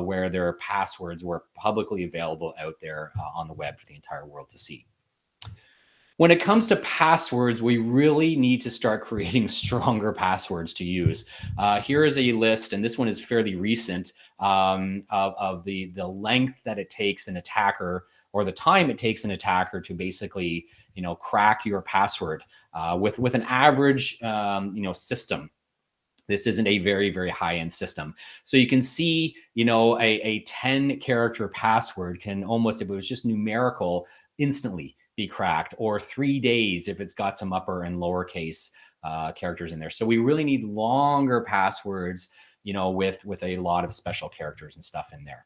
where their passwords were publicly available out there on the web for the entire world to see. When it comes to passwords, we really need to start creating stronger passwords to use. Here is a list, and this one is fairly recent, of the length that it takes an attacker, or the time it takes an attacker to basically, crack your password with an average, system. This isn't a very, very high-end system. So you can see, a 10-character password can almost, if it was just numerical, instantly be cracked, or 3 days if it's got some upper and lowercase characters in there. So we really need longer passwords, with a lot of special characters and stuff in there.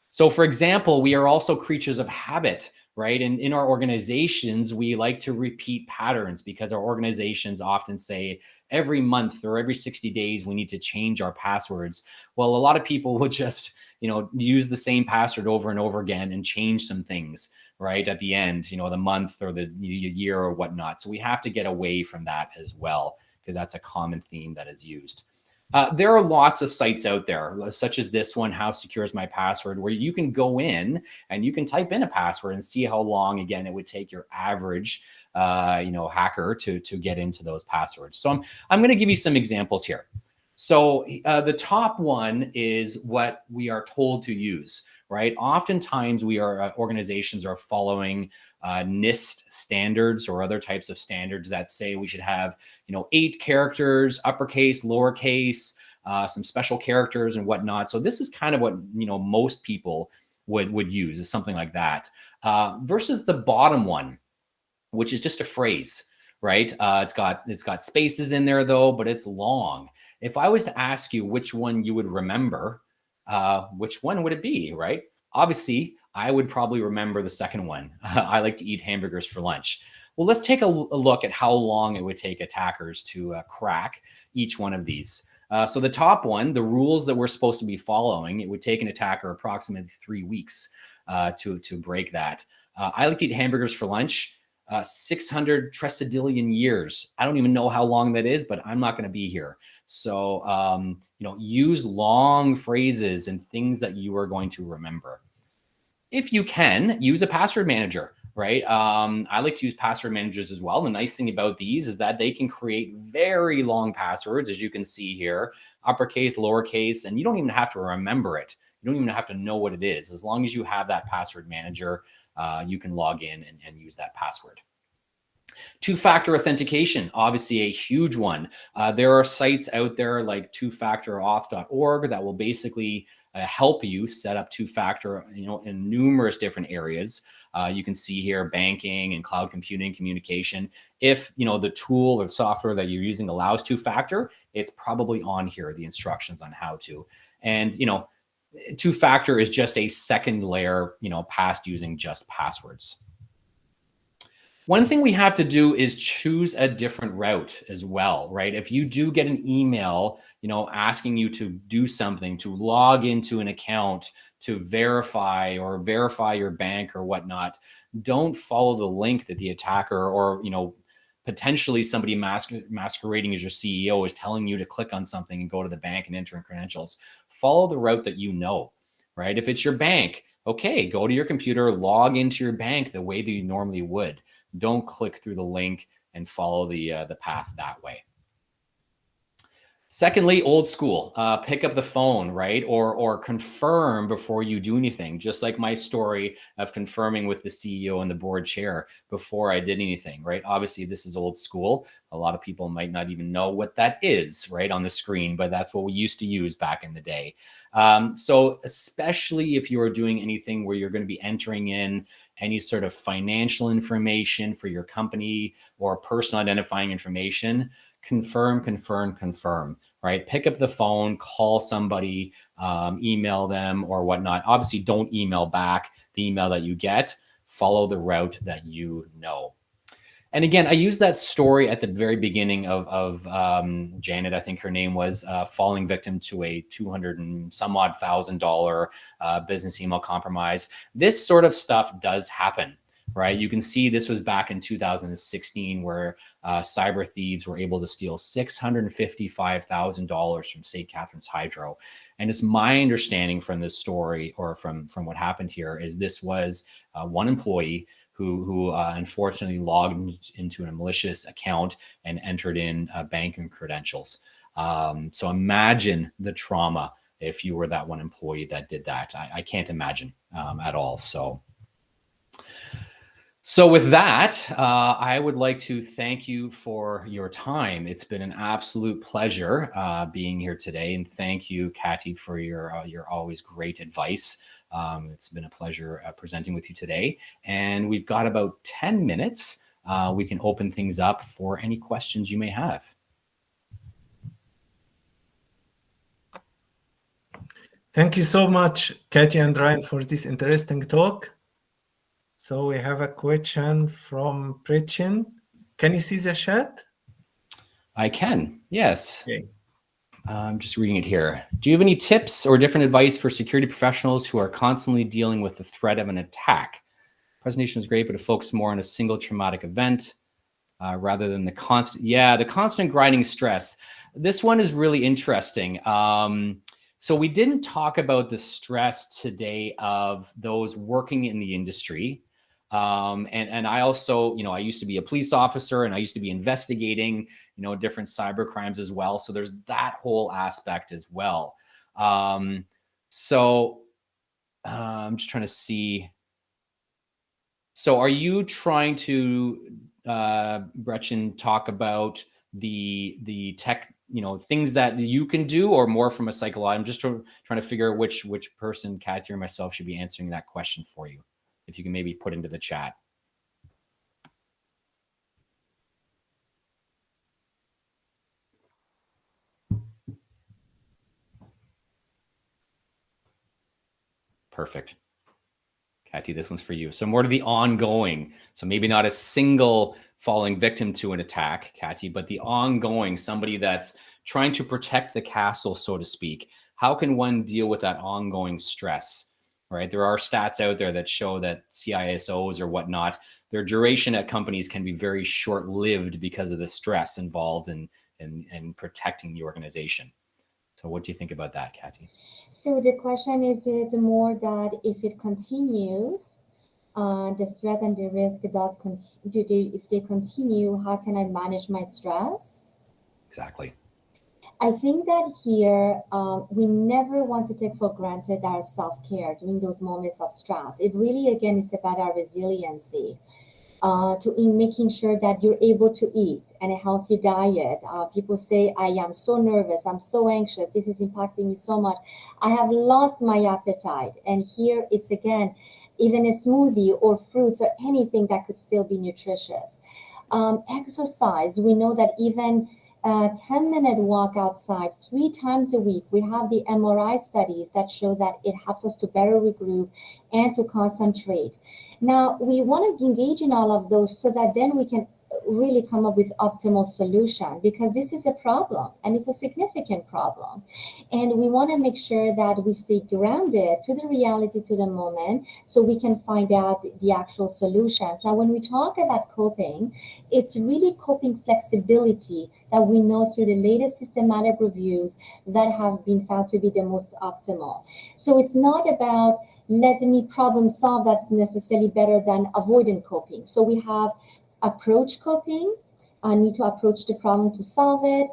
So for example, we are also creatures of habit, right? And in our organizations, we like to repeat patterns because our organizations often say every month or every 60 days, we need to change our passwords. Well, a lot of people will just, use the same password over and over again and change some things, right? At the end, the month or the year or whatnot. So we have to get away from that as well, because that's a common theme that is used. There are lots of sites out there, such as this one, How Secure is My Password, where you can go in and you can type in a password and see how long, again, it would take your average, hacker to get into those passwords. So I'm going to give you some examples here. So the top one is what we are told to use, right? Oftentimes organizations are following NIST standards or other types of standards that say we should have, 8 characters, uppercase, lowercase, some special characters and whatnot. So this is kind of what, most people would use, is something like that, versus the bottom one, which is just a phrase, right? It's got spaces in there though, but it's long. If I was to ask you which one you would remember, which one would it be, right? Obviously, I would probably remember the second one. I like to eat hamburgers for lunch. Well, let's take a look at how long it would take attackers to crack each one of these. So the top one, the rules that we're supposed to be following, it would take an attacker approximately 3 weeks to break that. I like to eat hamburgers for lunch. 600 trillion years. I don't even know how long that is, but I'm not going to be here. So, use long phrases and things that you are going to remember. If you can, use a password manager, right? I like to use password managers as well. The nice thing about these is that they can create very long passwords, as you can see here, uppercase, lowercase, and you don't even have to remember it. You don't even have to know what it is. As long as you have that password manager, you can log in and use that password. Two-factor authentication, obviously a huge one. There are sites out there like twofactorauth.org that will basically help you set up two-factor, in numerous different areas. You can see here banking and cloud computing, communication. If the tool or software that you're using allows two-factor, it's probably on here, the instructions on how to. And two-factor is just a second layer, past using just passwords. One thing we have to do is choose a different route as well, right? If you do get an email, asking you to do something, to log into an account, to verify your bank or whatnot, don't follow the link that the attacker or, potentially somebody masquerading as your CEO is telling you to click on something and go to the bank and enter in credentials. Follow the route that right? If it's your bank, okay, go to your computer, log into your bank the way that you normally would. Don't click through the link and follow the path that way. Secondly, old school, pick up the phone, right? Or confirm before you do anything, just like my story of confirming with the CEO and the board chair before I did anything, right? Obviously, this is old school. A lot of people might not even know what that is, right, on the screen, but that's what we used to use back in the day. So especially if you are doing anything where you're going to be entering in any sort of financial information for your company or personal identifying information, confirm, right? Pick up the phone, call somebody, email them or whatnot. Obviously, don't email back the email that you get. Follow the route that you know. And again, I used that story at the very beginning of Janet, I think her name was, falling victim to a $200 and some odd $1,000 business email compromise. This sort of stuff does happen, right? You can see this was back in 2016 where cyber thieves were able to steal $655,000 from St. Catharines Hydro. And it's my understanding from this story or from what happened here is this was one employee who unfortunately logged into a malicious account and entered in banking credentials. So imagine the trauma if you were that one employee that did that. I can't imagine at all. So with that, I would like to thank you for your time. It's been an absolute pleasure being here today. And thank you, Katy, for your always great advice. It's been a pleasure presenting with you today. And we've got about 10 minutes. We can open things up for any questions you may have.
Thank you so much, Katy and Ryan, for this interesting talk. So we have a question from Pritchin. Can you see the chat?
I can, yes.
Okay.
I'm just reading it here. Do you have any tips or different advice for security professionals who are constantly dealing with the threat of an attack? Presentation was great, but it focused more on a single traumatic event rather than the constant grinding stress. This one is really interesting. So we didn't talk about the stress today of those working in the industry. And I also, I used to be a police officer and I used to be investigating, different cyber crimes as well. So there's that whole aspect as well. So I'm just trying to see. So are you trying to, Gretchen, talk about the tech, things that you can do, or more from a psychological? I'm just trying to figure out which person, Katy or myself, should be answering that question for you. If you can maybe put into the chat. Perfect. Katy, this one's for you. So more to the ongoing. So maybe not a single falling victim to an attack, Katy, but the ongoing, somebody that's trying to protect the castle, so to speak. How can one deal with that ongoing stress, right? There are stats out there that show that CISOs or whatnot, their duration at companies can be very short-lived because of the stress involved in protecting the organization. So what do you think about that, Katy?
So the question is it more that if it continues, the threat and the risk if they continue, how can I manage my stress?
Exactly.
I think that here we never want to take for granted our self-care during those moments of stress. It really, again, is about our resiliency. In making sure that you're able to eat and a healthy diet. People say, I am so nervous, I'm so anxious, this is impacting me so much. I have lost my appetite. And here it's again, even a smoothie or fruits or anything that could still be nutritious. Exercise, we know that even a 10-minute walk outside 3 times a week, we have the MRI studies that show that it helps us to better regroup and to concentrate. Now, we want to engage in all of those so that then we can really come up with optimal solution, because this is a problem and it's a significant problem. And we want to make sure that we stay grounded to the reality, to the moment, so we can find out the actual solutions. Now, when we talk about coping, it's really coping flexibility that we know through the latest systematic reviews that have been found to be the most optimal. So it's not about let me problem solve that's necessarily better than avoidant coping. So we have approach coping. I need to approach the problem to solve it.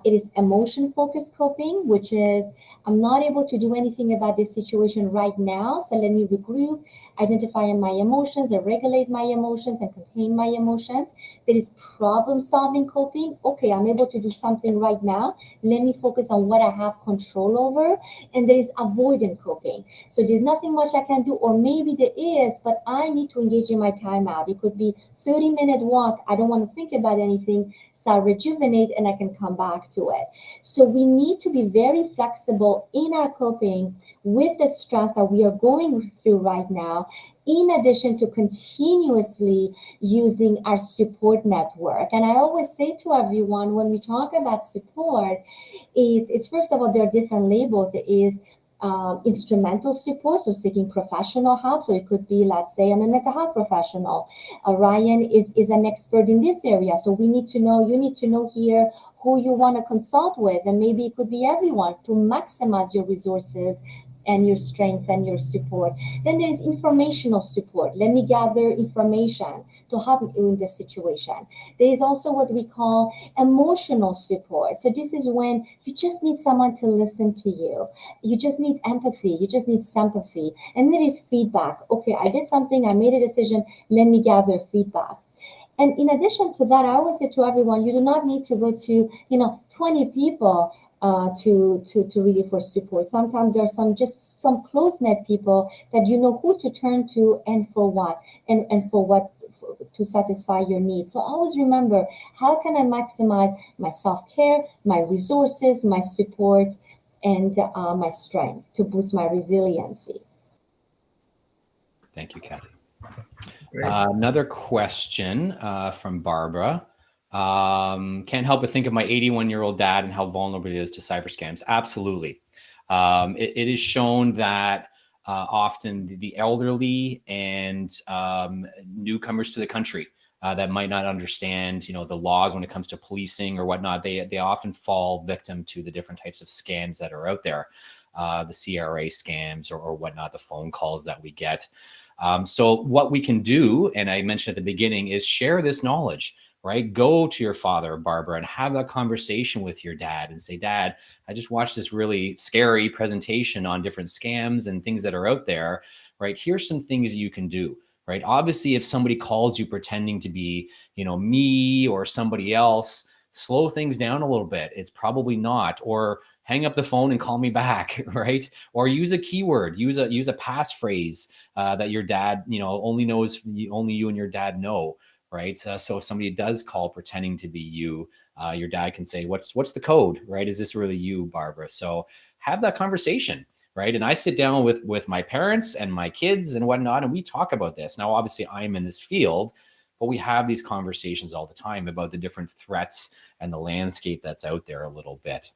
It is emotion-focused coping, which is I'm not able to do anything about this situation right now, so let me regroup, identify my emotions, and regulate my emotions and contain my emotions. There is problem-solving coping. Okay, I'm able to do something right now. Let me focus on what I have control over. And there is avoidant coping. So there's nothing much I can do, or maybe there is, but I need to engage in my timeout. It could be 30-minute walk. I don't want to think about anything, so I rejuvenate and I can come back to it. So we need to be very flexible in our coping with the stress that we are going through right now, in addition to continuously using our support network. And I always say to everyone, when we talk about support, it's first of all, there are different labels. There is instrumental support, so seeking professional help. So it could be, let's say, I'm a mental health professional. Ryan is an expert in this area. So we need to know, you need to know here who you want to consult with. And maybe it could be everyone to maximize your resources and your strength and your support. Then there is informational support. Let me gather information to help you in this situation. There is also what we call emotional support. So this is when you just need someone to listen to you. You just need empathy. You just need sympathy. And there is feedback. Okay, I did something. I made a decision. Let me gather feedback. And in addition to that, I always say to everyone, you do not need to go to 20 people to really for support. Sometimes there are some close-knit people that you know who to turn to and for what, and for what to satisfy your needs. So always remember, how can I maximize my self-care, my resources, my support, and my strength to boost my resiliency.
Thank you, Katy. Another question from Barbara. Can't help but think of my 81-year-old dad and how vulnerable he is to cyber scams. Absolutely. It is shown that often the elderly and newcomers to the country that might not understand, the laws when it comes to policing or whatnot, they often fall victim to the different types of scams that are out there, the CRA scams or whatnot, the phone calls that we get. So what we can do, and I mentioned at the beginning, is share this knowledge, right? Go to your father, Barbara, and have that conversation with your dad and say, Dad, I just watched this really scary presentation on different scams and things that are out there, right? Here's some things you can do, right? Obviously, if somebody calls you pretending to be, me or somebody else, slow things down a little bit. It's probably not, or hang up the phone and call me back, right? Or use a keyword, use a passphrase that your dad, only knows, only you and your dad know, right? So if somebody does call pretending to be you, your dad can say, what's the code, right? Is this really you, Barbara? So have that conversation, right? And I sit down with my parents and my kids and whatnot, and we talk about this. Now, obviously, I'm in this field, but we have these conversations all the time about the different threats and the landscape that's out there a little bit.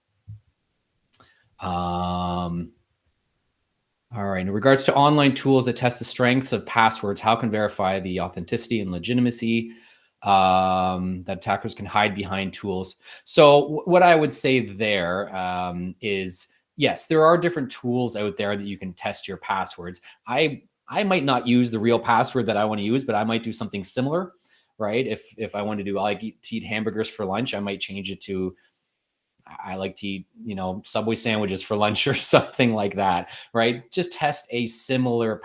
All right. In regards to online tools that test the strengths of passwords, how can verify the authenticity and legitimacy that attackers can hide behind tools? So what I would say there is, yes, there are different tools out there that you can test your passwords. I might not use the real password that I want to use, but I might do something similar, right? If I want to do, I like to eat hamburgers for lunch, I might change it to, I like to eat, Subway sandwiches for lunch or something like that, right? Just test a similar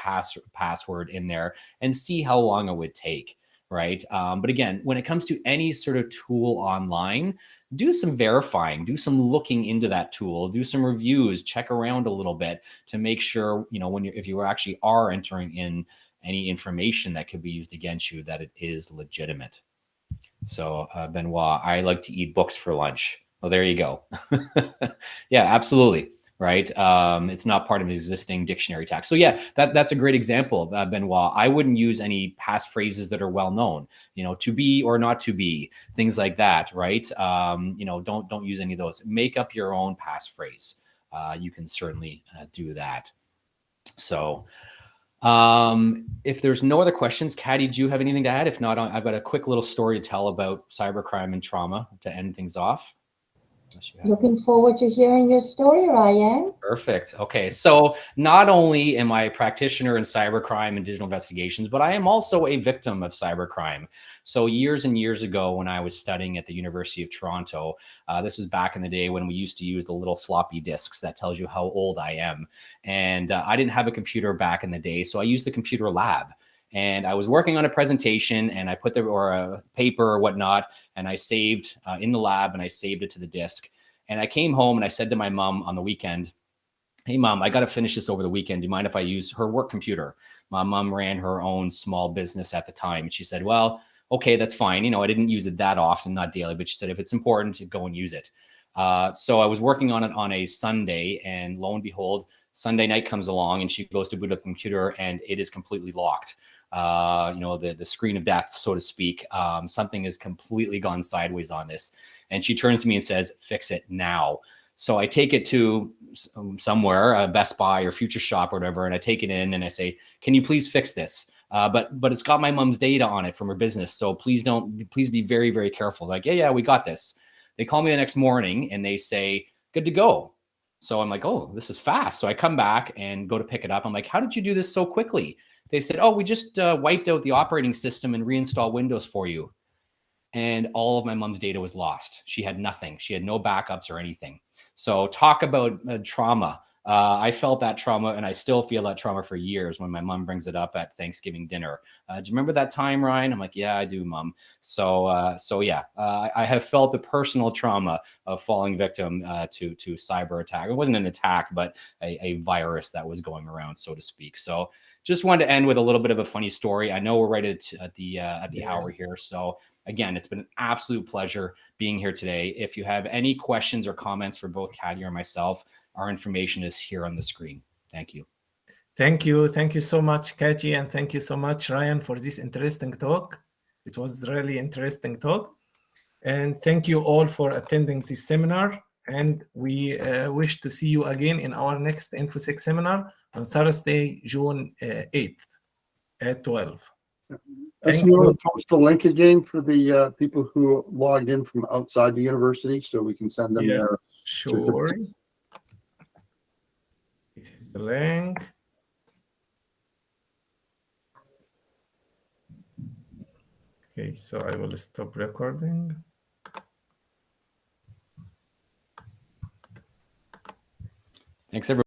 password in there and see how long it would take, right? But again, when it comes to any sort of tool online, do some verifying, do some looking into that tool, do some reviews, check around a little bit to make sure, if you actually are entering in any information that could be used against you, that it is legitimate. So Benoit, I like to eat books for lunch. Well, there you go. Yeah, absolutely. Right. It's not part of the existing dictionary tag. So yeah, that's a great example, Benoit. I wouldn't use any passphrases that are well known, to be or not to be, things like that. Right. Don't use any of those. Make up your own passphrase. You can certainly do that. So if there's no other questions, Katy, do you have anything to add? If not, I've got a quick little story to tell about cybercrime and trauma to end things off.
Looking forward to hearing your story, Ryan.
Perfect. Okay. So not only am I a practitioner in cybercrime and digital investigations, but I am also a victim of cybercrime. So years and years ago, when I was studying at the University of Toronto, this was back in the day when we used to use the little floppy disks. That tells you how old I am. And I didn't have a computer back in the day, so I used the computer lab. And I was working on a presentation, and I put or a paper or whatnot, and I saved in the lab, and I saved it to the disk. And I came home and I said to my mom on the weekend, "Hey, Mom, I got to finish this over the weekend. Do you mind if I use her work computer?" My mom ran her own small business at the time. And she said, "Well, okay, that's fine. I didn't use it that often, not daily, but she said, if it's important, go and use it." So I was working on it on a Sunday, and lo and behold, Sunday night comes along and she goes to boot up the computer and it is completely locked. The screen of death, so to speak. Something has completely gone sideways on this. And she turns to me and says, "Fix it now." So I take it to somewhere, Best Buy or Future Shop or whatever, and I take it in and I say, "Can you please fix this? But it's got my mom's data on it from her business. So please be very, very careful." Like, yeah, we got this. They call me the next morning and they say, "Good to go." So I'm like, "Oh, this is fast." So I come back and go to pick it up. I'm like, "How did you do this so quickly?" They said, "Oh, we just wiped out the operating system and reinstalled Windows for you." And all of my mom's data was lost. She had nothing. She had no backups or anything. So talk about trauma. I felt that trauma, and I still feel that trauma for years when my mom brings it up at Thanksgiving dinner. Do you remember that time, Ryan? I'm like, "Yeah, I do, Mom." So yeah, I have felt the personal trauma of falling victim to cyber attack. It wasn't an attack, but a virus that was going around, so to speak. So just wanted to end with a little bit of a funny story. I know we're right at the hour here, so. Again, it's been an absolute pleasure being here today. If you have any questions or comments for both Katy or myself, our information is here on the screen. Thank you.
Thank you. Thank you so much, Katy, and thank you so much, Ryan, for this interesting talk. It was really interesting talk. And thank you all for attending this seminar. And we wish to see you again in our next InfoSec seminar on Thursday, June 8th at 12.
Does you want to post a link again for the people who logged in from outside the university so we can send them their
sure. This is the link. Okay, so I will stop recording.
Thanks, everyone.